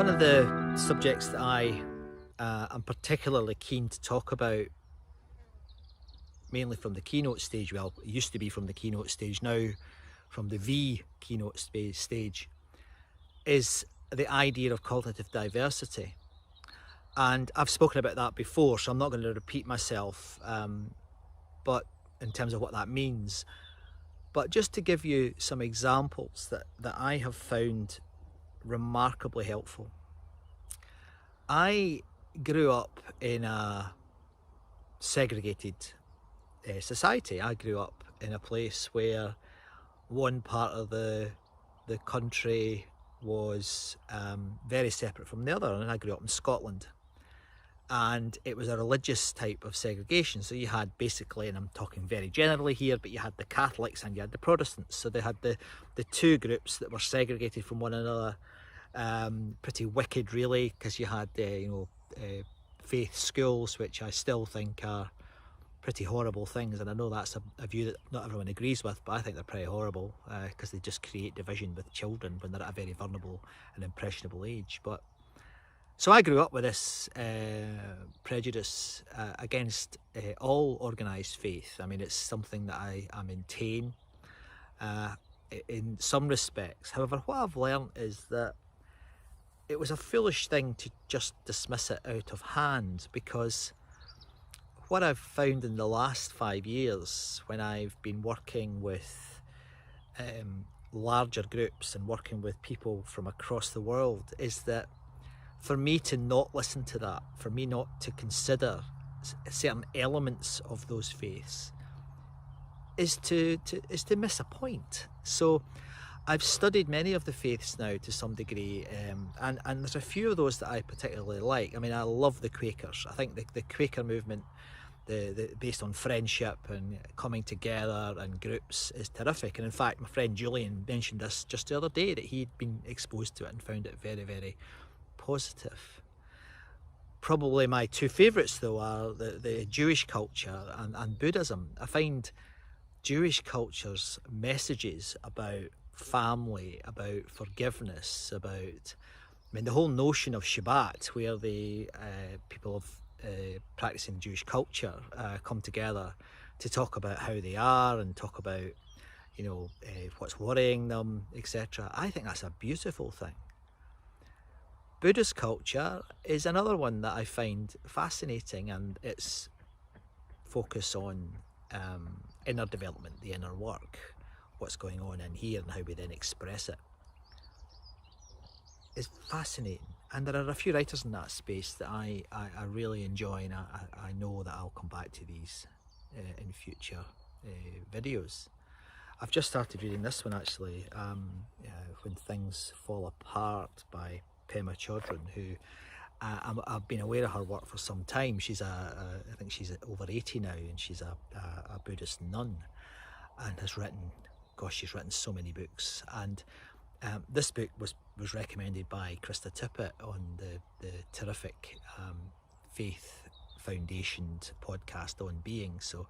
One of the subjects that I am particularly keen to talk about, mainly from the keynote stage, well, it used to be from the keynote stage, now from the V keynote stage, is the idea of cognitive diversity. And I've spoken about that before, so I'm not going to repeat myself, but in terms of what that means. But just to give you some examples that I have found remarkably helpful. I grew up in a segregated society. I grew up in a place where one part of the country was very separate from the other, and I grew up in Scotland. And it was a religious type of segregation. So you had basically, and I'm talking very generally here, but you had the Catholics and you had the Protestants. So they had the two groups that were segregated from one another. Pretty wicked, really, because you had faith schools, which I still think are pretty horrible things, and I know that's a view that not everyone agrees with, but I think they're pretty horrible because they just create division with children when they're at a very vulnerable and impressionable age. But so I grew up with this prejudice against all organised faith. I mean, it's something that I maintain in some respects. However, what I've learned is that it was a foolish thing to just dismiss it out of hand, because what I've found in the last 5 years, when I've been working with larger groups and working with people from across the world, is that for me to not listen to that, for me not to consider certain elements of those faiths, is to miss a point. So I've studied many of the faiths now to some degree, and there's a few of those that I particularly like. I mean, I love the Quakers. I think the Quaker movement, the based on friendship and coming together and groups, is terrific. And in fact, my friend Julian mentioned this just the other day, that he'd been exposed to it and found it very, very positive. Probably my two favourites though are the Jewish culture and Buddhism. I find Jewish culture's messages about family, about forgiveness, about, the whole notion of Shabbat, where the people of practicing Jewish culture come together to talk about how they are and talk about what's worrying them, etc. I think that's a beautiful thing. Buddhist culture is another one that I find fascinating, and its focus on inner development, the inner work, what's going on in here and how we then express it, is fascinating. And there are a few writers in that space that I really enjoy, and I know that I'll come back to these in future videos. I've just started reading this one actually, When Things Fall Apart by Pema Chodron, who I've been aware of her work for some time. She's I think she's over 80 now, and she's a Buddhist nun, and has written, she's written so many books. And this book was recommended by Krista Tippett on the terrific Faith Foundationed podcast On Being. So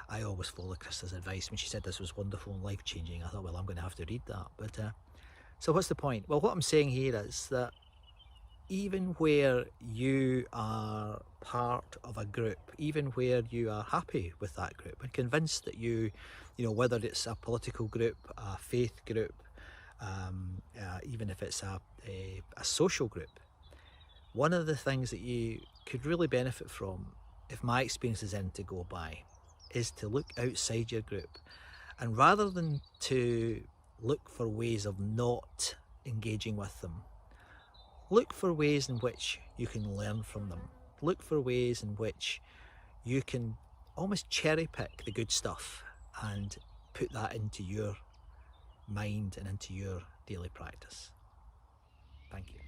I always follow Krista's advice. When she said this was wonderful and life-changing, I thought, well, I'm going to have to read that. But so what's the point? Well, what I'm saying here is that even where you are part of a group, even where you are happy with that group and convinced that whether it's a political group, a faith group, even if it's a social group, one of the things that you could really benefit from, if my experience is anything to go by, is to look outside your group, and rather than to look for ways of not engaging with them, look for ways in which you can learn from them. Look for ways in which you can almost cherry pick the good stuff and put that into your mind and into your daily practice. Thank you.